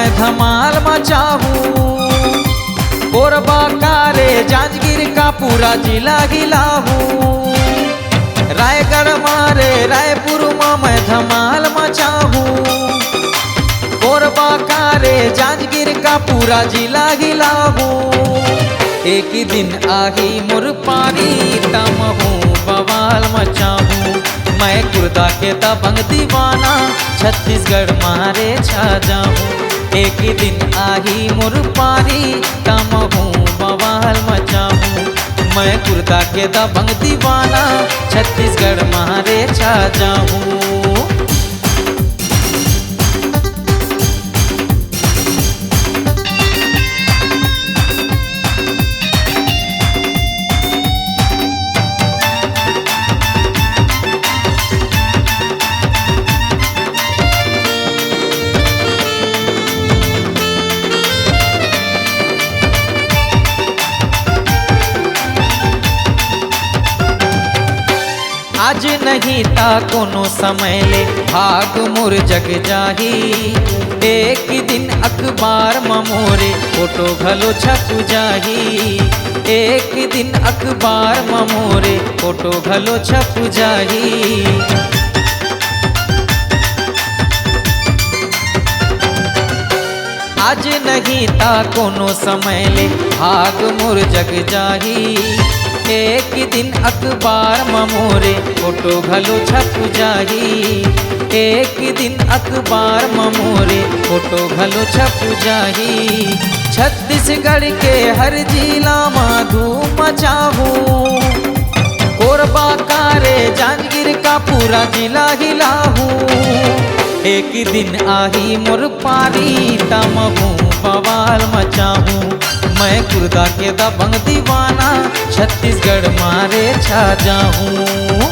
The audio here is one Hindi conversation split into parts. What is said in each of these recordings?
मैं धमाल मचाहूँ। कोरबा का रे जांजगीर का पूरा जिला गिलाहूँ। रायगढ़ मारे रायपुर में मैं धमाल मचाहूँ। कोरबा का रे जांजगीर का पूरा जिला गिलाहूँ। एक ही दिन आही मुर पारी तम हूँ बवाल मचाहूँ। मैं कुर्दा के दबंग दीवाना छत्तीसगढ़ मारे छा जाऊँ। एक ही दिन आही मुर पारी तम हूँ बवाल मचाहूँ। मैं कुर्दा के दबंग दीवाना छत्तीसगढ़ मारे छा जाऊँ। आज नहीं ता कोनो समय ले भाग मोर जग जाही। एक दिन अखबार में मोरे फोटो घलो छप जाही। एक दिन अखबार में मोरे फोटो घलो छप जाही। आज नहीं ता कोनो समय ले भाग मोर जग जाही। एक दिन अखबार में मोरे फोटो घलो छप जाही। एक दिन अखबार में मोरे फोटो घलो छप जाही। छत्तीसगढ़ के हर जिला में धूम मचाहूँ। कोरबा का रे जांजगीर का पूरा जिला हिलाहूँ। एक दिन आही मुर पारी तम हूँ बवाल मचाहूँ। मैं कुर्दा के दबंग दीवाना छत्तीसगढ़ मारे छा जाऊँ।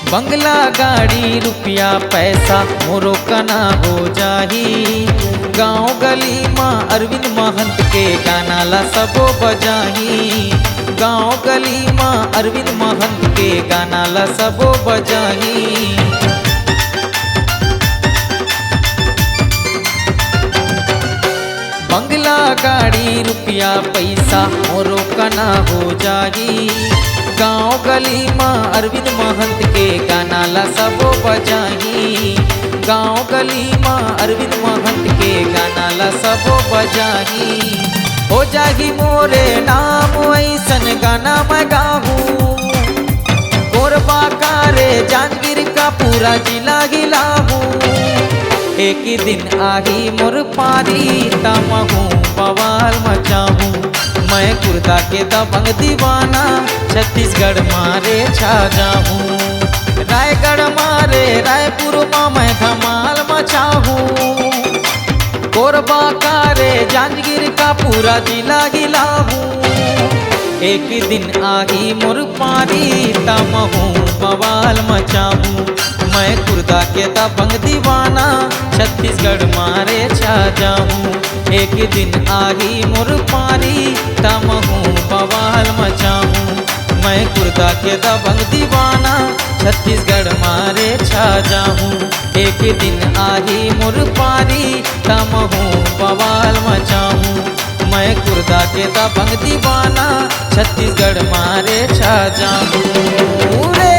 बंगला गाड़ी रुपया पैसा मोरो कना हो जाही। गाँव गली माँ अरविंद महंत के गाना ला सबो बजाही। गाँव गली माँ अरविंद महंत के गाना ला सबो बजाही। बंगला गाड़ी रुपया पैसा मोरो कना हो जाही। गाँव गली माँ अरविंद महंत के गाना ला सबो बजाही। गाँव गली माँ अरविंद महंत के गाना ला सबो बजाही। हो जाही मोरे नाम ऐसन गाना मैं गाहूँ। कोरबा का रे जांजगीर का पूरा जिला गिलाहूँ। एक ही दिन आही मोर पारी तम हूँ बवाल मचाहूँ। मैं कुर्दा के दबंग दीवाना छत्तीसगढ़ मारे छा जाऊँ। रायगढ़ मारे रायपुर में मैं धमाल मचाहूँ। कोरबा का रे जांजगीर का पूरा जिला गिलाहूँ। एक दिन आही मुर पारी तम हूँ बवाल मचाहूँ। मैं कुर्दा के दबंग दीवाना छत्तीसगढ़ मारे छा जाऊँ। एक दिन आही मुर पारी तम हूँ बवाल मचाहूँ। मैं कुर्दा के दबंग दीवाना छत्तीसगढ़ मारे छा जाऊँ। एक दिन आही मुर पारी तम हूँ बवाल मचाहूँ। मैं कुर्दा के दबंग दीवाना छत्तीसगढ़ मारे छा जाऊँ रे।